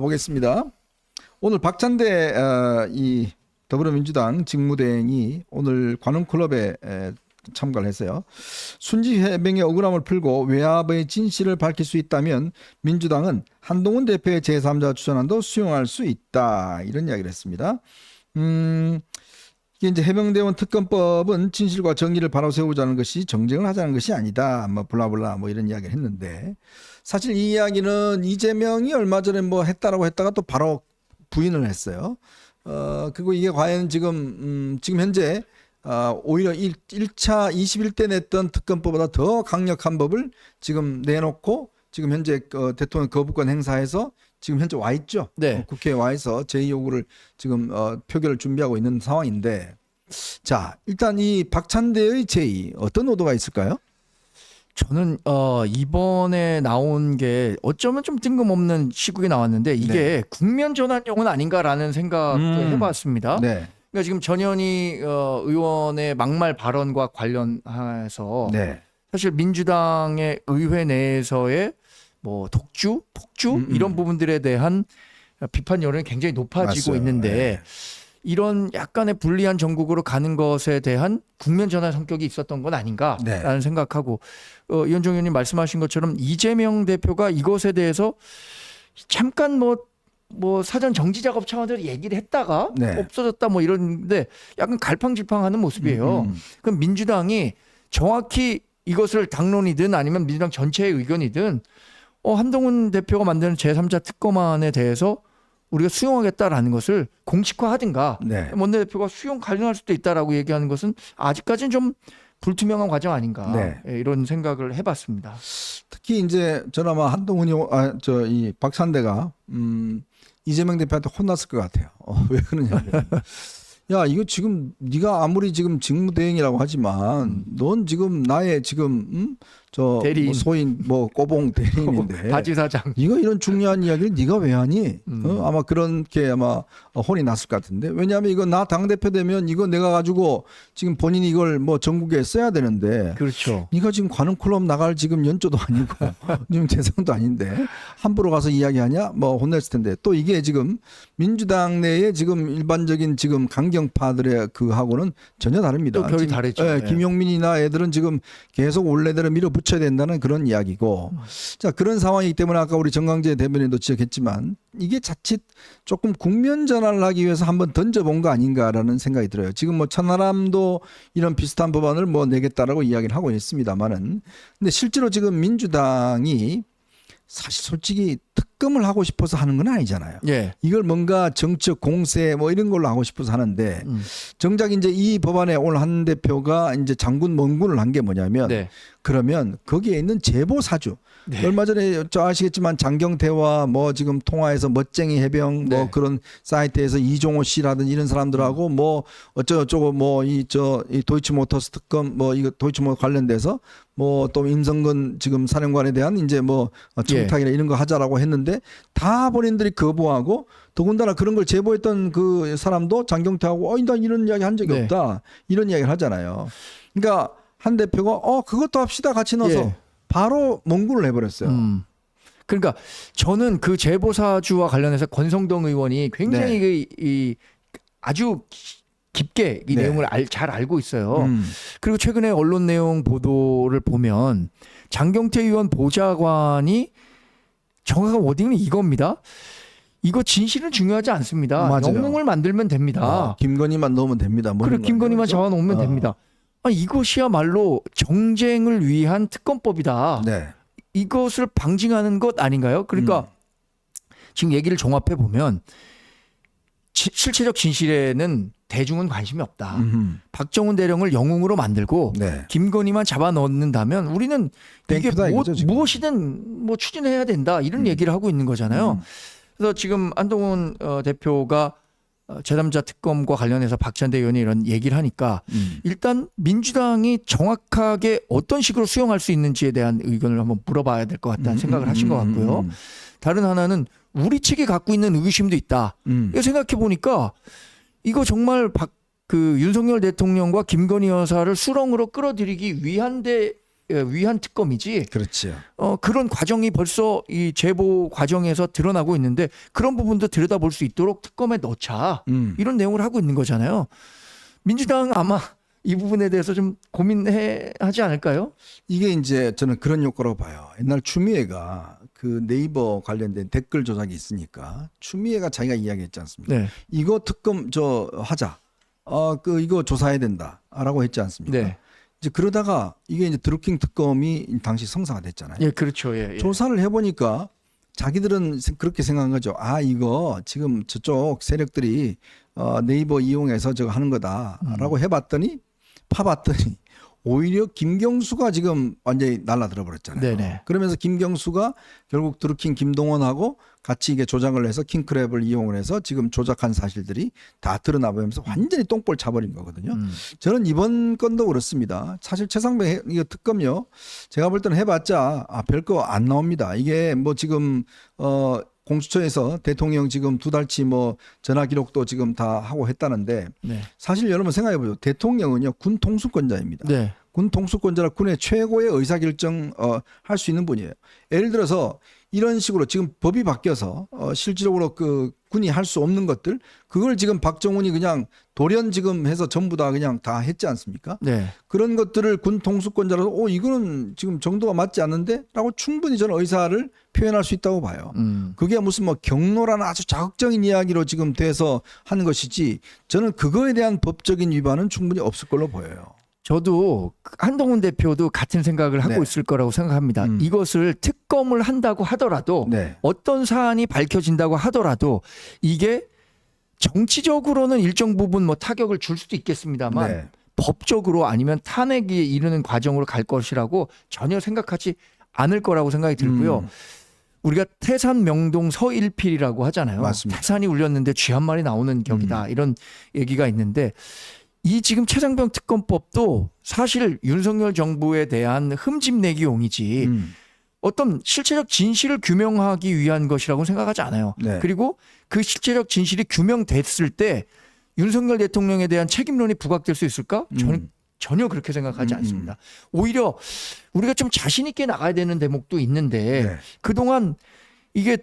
보겠습니다. 오늘 박찬대 이 더불어민주당 직무대행이 오늘 관훈클럽에 참가를 했어요. 순직해병의 억울함을 풀고 외압의 진실을 밝힐 수 있다면 민주당은 한동훈 대표의 제3자 추천안도 수용할 수 있다. 이런 이야기를 했습니다. 이게 이제 해병대원 특검법은 진실과 정의를 바로 세우자는 것이 정쟁을 하자는 것이 아니다. 뭐 블라블라 뭐 이런 이야기를 했는데 사실 이 이야기는 이재명이 얼마 전에 뭐 했다라고 했다가 또 바로 부인을 했어요. 그리고 이게 과연 지금 현재 오히려 1차 21대 냈던 특검법보다 더 강력한 법을 지금 내놓고 지금 현재 대통령 거부권 행사해서 지금 현재 와 있죠. 네. 국회에 와 있어 제2 요구를 지금 표결을 준비하고 있는 상황인데, 자 일단 이 박찬대의 제2 어떤 의도가 있을까요? 저는 이번에 나온 게 어쩌면 좀 뜬금없는 시국에 나왔는데 이게 국면 전환용은 아닌가라는 생각도 해봤습니다. 네. 그러니까 지금 전현희 의원의 막말 발언과 관련해서 사실 민주당의 의회 내에서의 뭐 독주, 폭주 이런 부분들에 대한 비판 여론이 굉장히 높아지고 맞아요. 있는데 이런 약간의 불리한 정국으로 가는 것에 대한 국면 전환 성격이 있었던 건 아닌가라는 생각하고 이현정 의원님 말씀하신 것처럼 이재명 대표가 이것에 대해서 잠깐 뭐 사전 정지 작업 차원에서 얘기를 했다가 없어졌다 뭐 이런데 약간 갈팡질팡하는 모습이에요. 그럼 민주당이 정확히 이것을 당론이든 아니면 민주당 전체의 의견이든 한동훈 대표가 만드는 제3자 특검안에 대해서 우리가 수용하겠다라는 것을 공식화하든가 원내대표가 수용 가능할 수도 있다라고 얘기하는 것은 아직까지는 좀 불투명한 과정 아닌가 이런 생각을 해봤습니다. 특히 이제 저는 아마 한동훈이 이 박찬대가 이재명 대표한테 혼났을 것 같아요. 왜 그러냐면 야 이거 지금 네가 아무리 지금 직무대행이라고 하지만 넌 지금 나의 지금 대리인. 뭐 소인 뭐 꼬봉 대리인인데 바지 사장 네가 이런 중요한 이야기를 네가 왜 하니? 아마 그렇게 아마 혼이 났을 것 같은데, 왜냐하면 이거 나 당대표 되면 이거 내가 가지고 지금 본인이 이걸 뭐 전국에 써야 되는데 그렇죠. 네가 지금 관훈클럽 나갈 지금 연조도 아니고 지금 대상도 아닌데 함부로 가서 이야기하냐? 뭐 혼냈을 텐데, 또 이게 지금 민주당 내에 지금 일반적인 지금 강경파들의 그하고는 전혀 다릅니다. 또 결이 다르죠. 김용민이나 애들은 지금 계속 원래대로 밀어붙여야 된다는 그런 이야기고, 자 그런 상황이기 때문에 아까 우리 정강재 대변인도 지적했지만 이게 자칫 조금 국면 전환을 하기 위해서 한번 던져본 거 아닌가라는 생각이 들어요. 지금 뭐 천하람도 이런 비슷한 법안을 뭐 내겠다라고 이야기를 하고 있습니다만은, 근데 실제로 지금 민주당이 사실 솔직히 특검을 하고 싶어서 하는 건 아니잖아요. 이걸 뭔가 정책 공세 뭐 이런 걸로 하고 싶어서 하는데 정작 이제 이 법안에 오늘 한 대표가 이제 장군 멍군을 한 게 뭐냐면 그러면 거기에 있는 제보 사주, 얼마 전에 저 아시겠지만 장경태와 뭐 지금 통화해서 멋쟁이 해병 뭐 그런 사이트에서 이종호 씨라든지 이런 사람들하고 뭐 어쩌고저쩌고 뭐 이 도이치모터스 특검 뭐 이거 도이치모터 관련돼서 뭐 또 임성근 지금 사령관에 대한 이제 뭐 청탁이나 이런 거 하자라고 했는데 다 본인들이 거부하고, 더군다나 그런 걸 제보했던 그 사람도 장경태하고 나 이런 이야기 한 적이 없다 이런 이야기를 하잖아요. 그러니까 한 대표가 그것도 합시다 같이 넣어서 바로 멍구를 해버렸어요. 그러니까 저는 그 제보사주와 관련해서 권성동 의원이 굉장히 아주 깊게 이 내용을 잘 알고 있어요. 그리고 최근에 언론 내용 보도를 보면 장경태 의원 보좌관이 정확한 워딩은 이겁니다. 이거 진실은 중요하지 않습니다. 영웅을 만들면 됩니다. 김건희만 넣으면 됩니다. 그래, 김건희만 잡아놓으면 됩니다. 이것이야말로 정쟁을 위한 특검법이다. 이것을 방증하는 것 아닌가요? 그러니까 지금 얘기를 종합해 보면 실체적 진실에는 대중은 관심이 없다. 박정훈 대령을 영웅으로 만들고 김건희만 잡아 넣는다면 우리는 이게 무엇이든 뭐 추진해야 된다 이런 얘기를 하고 있는 거잖아요. 그래서 지금 한동훈 대표가 제3자 특검과 관련해서 박찬대 의원이 이런 얘기를 하니까 일단 민주당이 정확하게 어떤 식으로 수용할 수 있는지에 대한 의견을 한번 물어봐야 될 것 같다는 생각을 하신 것 같고요. 다른 하나는 우리 측이 갖고 있는 의구심도 있다. 이거 생각해 보니까 이거 정말 윤석열 대통령과 김건희 여사를 수렁으로 끌어들이기 위한 데 위한 특검이지. 그렇죠. 그런 과정이 벌써 이 제보 과정에서 드러나고 있는데 그런 부분도 들여다볼 수 있도록 특검에 넣자. 이런 내용을 하고 있는 거잖아요. 민주당 아마 이 부분에 대해서 좀 고민하지 않을까요? 이게 이제 저는 그런 효과라고 봐요. 옛날 추미애가 그 네이버 관련된 댓글 조작이 있으니까 추미애가 자기가 이야기했지 않습니까? 네. 이거 특검 하자. 이거 조사해야 된다라고 했지 않습니까? 네. 이제 그러다가 이게 이제 드루킹 특검이 당시 성사가 됐잖아요. 예, 그렇죠. 예. 조사를 해보니까 자기들은 그렇게 생각한 거죠. 이거 지금 저쪽 세력들이 네이버 이용해서 저거 하는 거다라고 해봤더니 파봤더니 오히려 김경수가 지금 완전히 날라들어 버렸잖아요. 네네. 그러면서 김경수가 결국 드루킹 김동원하고 같이 이게 조작을 해서 킹크랩을 이용을 해서 지금 조작한 사실들이 다 드러나버리면서 완전히 똥볼 차버린 거거든요. 저는 이번 건도 그렇습니다. 사실 최상병 이거 특검요. 제가 볼 때는 해봤자 별거 안 나옵니다. 이게 뭐 지금 공수처에서 대통령 지금 2달치 뭐 전화 기록도 지금 다 하고 했다는데 네. 사실 여러분 생각해 보죠. 대통령은요 군 통수권자입니다. 네. 군 통수권자라 군의 최고의 의사결정 할 수 있는 분이에요. 예를 들어서 이런 식으로 지금 법이 바뀌어서 실질적으로 그 군이 할 수 없는 것들 그걸 지금 박정훈이 그냥 돌연 지금 해서 전부 다 그냥 다 했지 않습니까? 네. 그런 것들을 군 통수권자라서 이거는 지금 정도가 맞지 않는데라고 충분히 저는 의사를 표현할 수 있다고 봐요. 그게 무슨 뭐 경로라는 아주 자극적인 이야기로 지금 돼서 하는 것이지 저는 그거에 대한 법적인 위반은 충분히 없을 걸로 보여요. 저도 한동훈 대표도 같은 생각을 하고 네. 있을 거라고 생각합니다. 이것을 특검을 한다고 하더라도 네. 어떤 사안이 밝혀진다고 하더라도 이게 정치적으로는 일정 부분 뭐 타격을 줄 수도 있겠습니다만 네. 법적으로 아니면 탄핵에 이르는 과정으로 갈 것이라고 전혀 생각하지 않을 거라고 생각이 들고요. 우리가 태산 명동 서일필이라고 하잖아요. 맞습니다. 태산이 울렸는데 쥐 한 마리 나오는 격이다. 이런 얘기가 있는데 이 지금 최상병 특검법도 사실 윤석열 정부에 대한 흠집내기용이지 어떤 실체적 진실을 규명하기 위한 것이라고 생각하지 않아요. 네. 그리고 그 실체적 진실이 규명됐을 때 윤석열 대통령에 대한 책임론이 부각될 수 있을까? 저는 전혀 그렇게 생각하지 않습니다. 오히려 우리가 좀 자신 있게 나가야 되는 대목도 있는데 네. 그동안 이게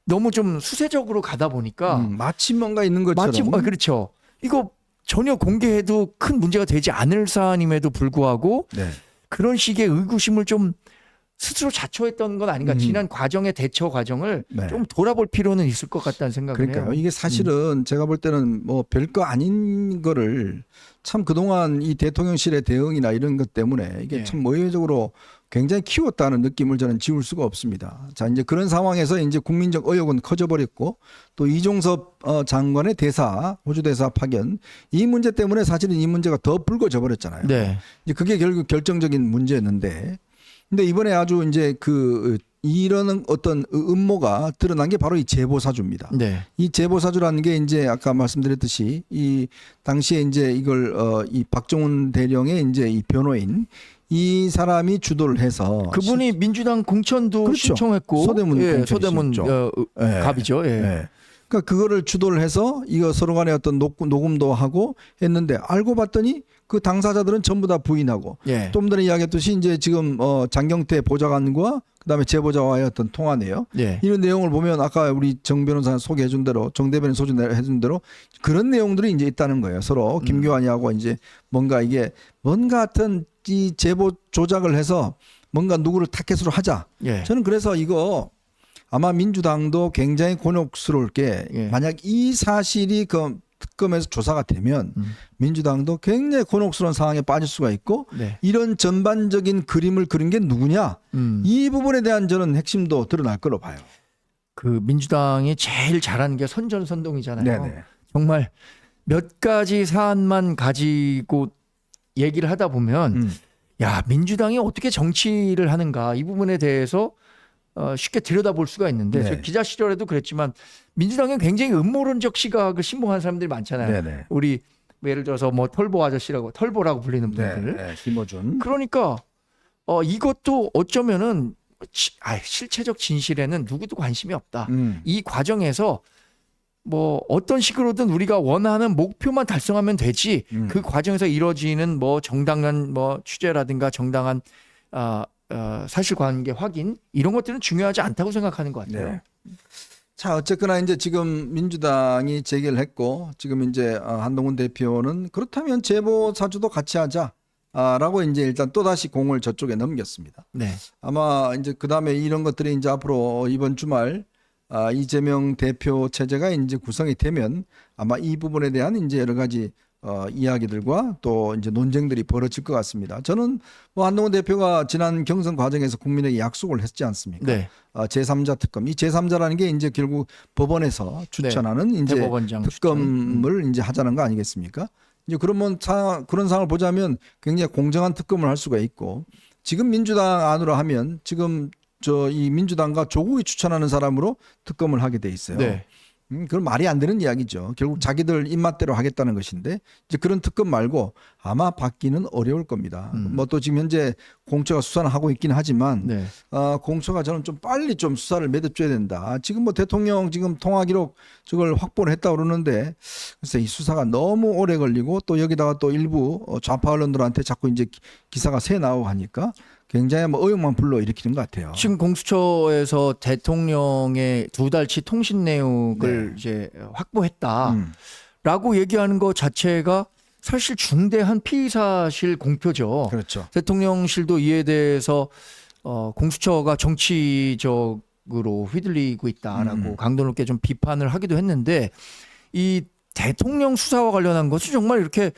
너무 좀 수세적으로 가다 보니까 마치 뭔가 있는 것처럼 마치 그렇죠. 이거 전혀 공개해도 큰 문제가 되지 않을 사안임에도 불구하고 네. 그런 식의 의구심을 좀 스스로 자초했던 건 아닌가. 지난 과정의 대처 과정을 네. 좀 돌아볼 필요는 있을 것 같다는 생각을 그러니까요. 해요. 이게 사실은 제가 볼 때는 뭐 별거 아닌 거를 참 그동안 이 대통령실의 대응이나 이런 것 때문에 이게 예. 참 의외적으로 굉장히 키웠다는 느낌을 저는 지울 수가 없습니다. 자, 이제 그런 상황에서 이제 국민적 의혹은 커져버렸고 또 이종섭 장관의 호주 대사 파견 이 문제 때문에 사실은 이 문제가 더 불거져 버렸잖아요. 네. 이제 그게 결국 결정적인 문제였는데 근데 이번에 아주 이제 이런 어떤 음모가 드러난 게 바로 이 제보사주입니다. 네. 이 제보사주라는 게 이제 아까 말씀드렸듯이 이 당시에 이제 이걸 이 박정훈 대령의 이제 이 변호인 이 사람이 주도를 해서 그분이 민주당 공천도 그렇죠. 신청했고 서대문 예, 공천이시죠. 서대문 예. 갑이죠. 예. 예. 그러니까 그거를 주도를 해서 이거 서로 간에 어떤 녹음도 하고 했는데 알고 봤더니 그 당사자들은 전부 다 부인하고 예. 좀 전에 이야기했듯이 이제 지금 장경태 보좌관과 그다음에 제보자와의 어떤 통화네요. 예. 이런 내용을 보면 아까 우리 정 변호사 소개해준 대로 정 대변인 소개해준 대로 그런 내용들이 이제 있다는 거예요. 서로 김교환이하고 이제 뭔가 같은 이 제보 조작을 해서 뭔가 누구를 타켓으로 하자. 예. 저는 그래서 이거 아마 민주당도 굉장히 곤혹스러울 게 예. 만약 이 사실이 그 특검에서 조사가 되면 민주당도 굉장히 곤혹스러운 상황에 빠질 수가 있고 네. 이런 전반적인 그림을 그린 게 누구냐 이 부분에 대한 저는 핵심도 드러날 거로 봐요. 그 민주당이 제일 잘하는 게 선전선동이잖아요. 네네. 정말 몇 가지 사안만 가지고 얘기를 하다 보면 야 민주당이 어떻게 정치를 하는가 이 부분에 대해서 쉽게 들여다볼 수가 있는데 네. 저 기자 시절에도 그랬지만 민주당은 굉장히 음모론적 시각을 신봉하는 사람들이 많잖아요. 네네. 우리 예를 들어서 뭐 털보 아저씨라고 털보라고 불리는 분들. 네. 김어준. 그러니까 이것도 어쩌면은 실체적 진실에는 누구도 관심이 없다. 이 과정에서 뭐 어떤 식으로든 우리가 원하는 목표만 달성하면 되지 그 과정에서 이루어지는 뭐 정당한 뭐 취재라든가 정당한 사실관계 확인 이런 것들은 중요하지 않다고 생각하는 것 같아요. 네. 자, 어쨌거나 이제 지금 민주당이 제기를 했고 지금 이제 한동훈 대표는 그렇다면 제보 사주도 같이 하자. 라고 이제 일단 또 다시 공을 저쪽에 넘겼습니다. 네. 아마 이제 그 다음에 이런 것들이 이제 앞으로 이번 주말 이재명 대표 체제가 이제 구성이 되면 아마 이 부분에 대한 이제 여러 가지 이야기들과 또 이제 논쟁들이 벌어질 것 같습니다. 저는 뭐 한동훈 대표가 지난 경선 과정에서 국민에게 약속을 했지 않습니까? 네. 제3자 특검. 이 제3자라는 게 이제 결국 법원에서 추천하는 이제 대법원장 특검을 이제 하자는 거 아니겠습니까? 이제 그러면 그런 상황을 보자면 굉장히 공정한 특검을 할 수가 있고 지금 민주당 안으로 하면 지금 이 민주당과 조국이 추천하는 사람으로 특검을 하게 돼 있어요. 네. 그건 말이 안 되는 이야기죠. 결국 자기들 입맛대로 하겠다는 것인데 이제 그런 특검 말고 아마 받기는 어려울 겁니다. 뭐 또 지금 현재 공처가 수사는 하고 있긴 하지만 네. 공처가 저는 좀 빨리 좀 수사를 매듭줘야 된다. 지금 뭐 대통령 지금 통화 기록 저걸 확보를 했다 그러는데 글쎄 이 수사가 너무 오래 걸리고 또 여기다가 또 일부 좌파 언론들한테 자꾸 이제 기사가 새 나오고 하니까 굉장히 뭐 의혹만 불러일으키는 것 같아요. 지금 공수처에서 대통령의 2달치 통신 내역을 이제 확보했다라고 얘기하는 것 자체가 사실 중대한 피의사실 공표죠. 그렇죠. 대통령실도 이에 대해서 공수처가 정치적으로 휘둘리고 있다라고 강도 높게 좀 비판을 하기도 했는데 이 대통령 수사와 관련한 것이 정말 이렇게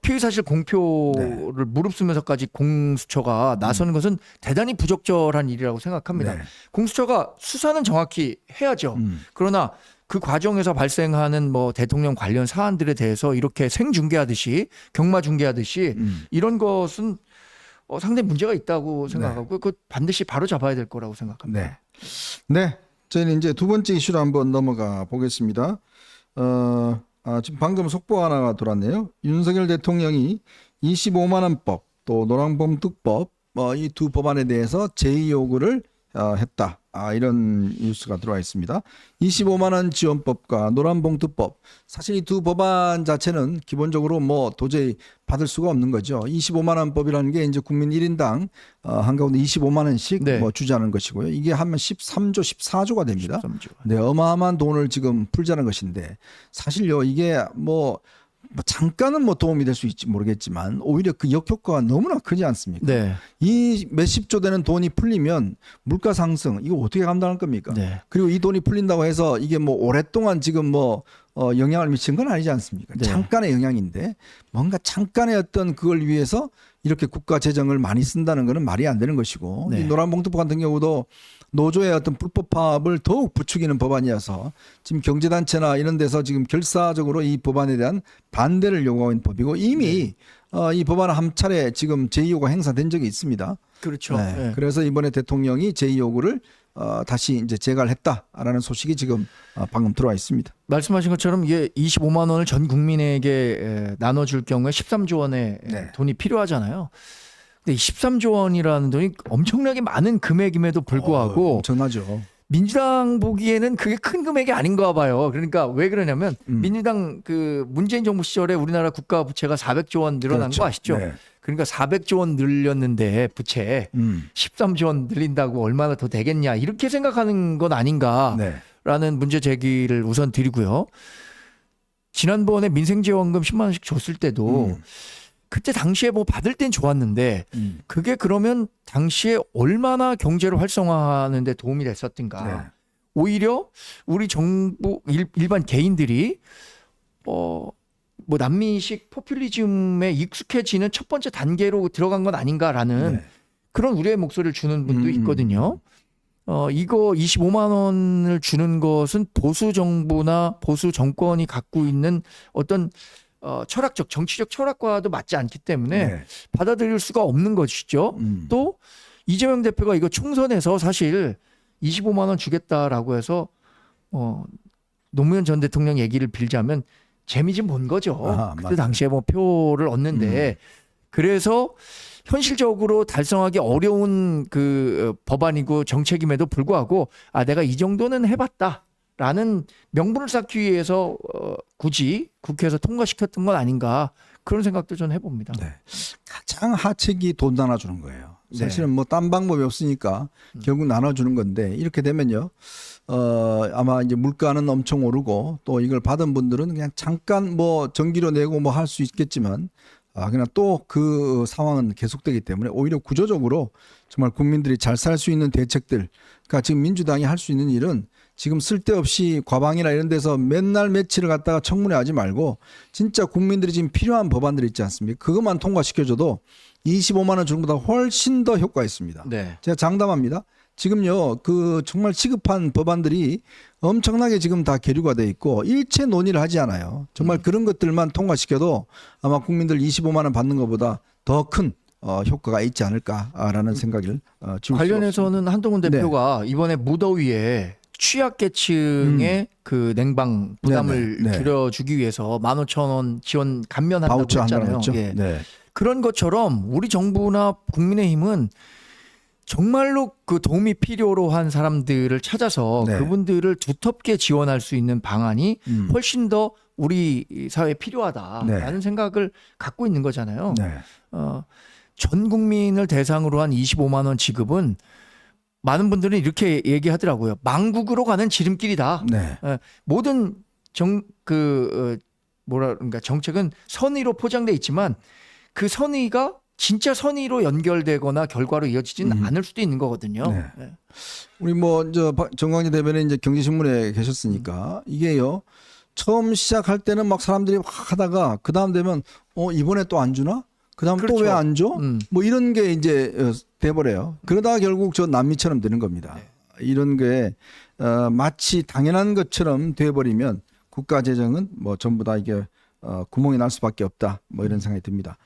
피의사실 공표를 무릅쓰면서까지 공수처가 나서는 것은 대단히 부적절한 일이라고 생각합니다. 네. 공수처가 수사는 정확히 해야죠. 그러나 그 과정에서 발생하는 뭐 대통령 관련 사안들에 대해서 이렇게 생중계하듯이 경마 중계하듯이 이런 것은 상당히 문제가 있다고 생각하고 그 반드시 바로 잡아야 될 거라고 생각합니다. 네. 저희는 이제 두 번째 이슈로 한번 넘어가 보겠습니다. 지금 방금 속보 하나가 돌았네요. 윤석열 대통령이 25만 원법 또 노란봉투법 이 두 법안에 대해서 제의 요구를 했다. 이런 뉴스가 들어와 있습니다. 25만 원 지원법과 노란봉투법 사실 이 두 법안 자체는 기본적으로 뭐 도저히 받을 수가 없는 거죠. 25만 원 법이라는 게 이제 국민 1인당 한가운데 25만 원씩 뭐 주자는 것이고요. 이게 하면 13조 14조가 됩니다. 13조. 네, 어마어마한 돈을 지금 풀자는 것인데 사실요 이게 뭐 잠깐은 뭐 도움이 될 수 있지 모르겠지만 오히려 그 역효과가 너무나 크지 않습니까? 네. 이 몇십 조 되는 돈이 풀리면 물가 상승 이거 어떻게 감당할 겁니까? 네. 그리고 이 돈이 풀린다고 해서 이게 뭐 오랫동안 지금 뭐 영향을 미친 건 아니지 않습니까? 네. 잠깐의 영향인데 뭔가 잠깐의 어떤 그걸 위해서 이렇게 국가 재정을 많이 쓴다는 것은 말이 안 되는 것이고 네. 이 노란봉투법 같은 경우도 노조의 어떤 불법 파업을 더욱 부추기는 법안이어서 지금 경제단체나 이런 데서 지금 결사적으로 이 법안에 대한 반대를 요구하고 있는 법이고 이미 이 법안은 한 차례 지금 제2요구가 행사된 적이 있습니다. 그렇죠. 네. 네. 그래서 이번에 대통령이 제2요구를 다시 이제 제기를 했다라는 소식이 지금 방금 들어와 있습니다. 말씀하신 것처럼 이게 25만 원을 전 국민에게 나눠줄 경우에 13조 원의 돈이 필요하잖아요. 근데 13조 원이라는 돈이 엄청나게 많은 금액임에도 불구하고 엄청나죠. 민주당 보기에는 그게 큰 금액이 아닌가 봐요. 그러니까 왜 그러냐면 민주당 그 문재인 정부 시절에 우리나라 국가 부채가 400조 원 늘어난 그렇죠. 거 아시죠? 네. 그러니까 400조 원 늘렸는데 부채 13조 원 늘린다고 얼마나 더 되겠냐 이렇게 생각하는 건 아닌가라는 문제 제기를 우선 드리고요. 지난번에 민생지원금 10만 원씩 줬을 때도 그때 당시에 뭐 받을 땐 좋았는데 그게 그러면 당시에 얼마나 경제를 활성화하는 데 도움이 됐었던가. 네. 오히려 우리 정부 일반 개인들이 뭐 남미식 포퓰리즘에 익숙해지는 첫 번째 단계로 들어간 건 아닌가라는 그런 우려의 목소리를 주는 분도 있거든요. 이거 25만 원을 주는 것은 보수 정부나 보수 정권이 갖고 있는 어떤 철학적 정치적 철학과도 맞지 않기 때문에 받아들일 수가 없는 것이죠. 또 이재명 대표가 이거 총선에서 사실 25만 원 주겠다라고 해서 노무현 전 대통령 얘기를 빌자면 재미 좀 본 거죠. 그때 당시에 뭐 표를 얻는데 그래서 현실적으로 달성하기 어려운 그 법안이고 정책임에도 불구하고 내가 이 정도는 해봤다. 라는 명분을 쌓기 위해서 굳이 국회에서 통과시켰던 건 아닌가 그런 생각도 좀 해봅니다. 네. 가장 하책이 돈 나눠주는 거예요. 네. 사실은 뭐 딴 방법이 없으니까 결국 나눠주는 건데 이렇게 되면요. 아마 이제 물가는 엄청 오르고 또 이걸 받은 분들은 그냥 잠깐 뭐 전기료 내고 뭐 할 수 있겠지만 그냥 또 그 상황은 계속되기 때문에 오히려 구조적으로 정말 국민들이 잘 살 수 있는 대책들, 그러니까 지금 민주당이 할 수 있는 일은 지금 쓸데없이 과방이나 이런 데서 맨날 며칠을 갖다가 청문회 하지 말고 진짜 국민들이 지금 필요한 법안들 있지 않습니까? 그것만 통과시켜줘도 25만 원 주는 것보다 훨씬 더 효과가 있습니다. 네. 제가 장담합니다. 지금요, 그 정말 시급한 법안들이 엄청나게 지금 다 계류가 돼 있고 일체 논의를 하지 않아요. 정말 그런 것들만 통과시켜도 아마 국민들 25만 원 받는 것보다 더 큰 효과가 있지 않을까라는 생각을 지울 관련해서는 한동훈 대표가 이번에 무더위에 취약계층의 그 냉방 부담을 네네. 네. 줄여주기 위해서 15,000원 지원 감면한다고 바우처 했잖아요. 한다고 했죠. 예. 네. 그런 것처럼 우리 정부나 국민의힘은 정말로 그 도움이 필요로 한 사람들을 찾아서 네. 그분들을 두텁게 지원할 수 있는 방안이 훨씬 더 우리 사회에 필요하다라는 네. 생각을 갖고 있는 거잖아요. 네. 전 국민을 대상으로 한 25만 원 지급은 많은 분들은 이렇게 얘기하더라고요. 망국으로 가는 지름길이다. 네. 모든 그러니까 정책은 선의로 포장돼 있지만 그 선의가 진짜 선의로 연결되거나 결과로 이어지지는 않을 수도 있는 거거든요. 네. 네. 우리 뭐 정광재 대변인 이제 경제신문에 계셨으니까 이게요. 처음 시작할 때는 막 사람들이 확 하다가 그 다음 되면 이번에 또 안 주나? 그 다음 또 그렇죠. 왜 안 줘? 뭐 이런 게 이제 돼버려요. 그러다가 결국 저 남미처럼 되는 겁니다. 이런 게 마치 당연한 것처럼 돼버리면 국가 재정은 뭐 전부 다 이게 구멍이 날 수밖에 없다. 뭐 이런 생각이 듭니다.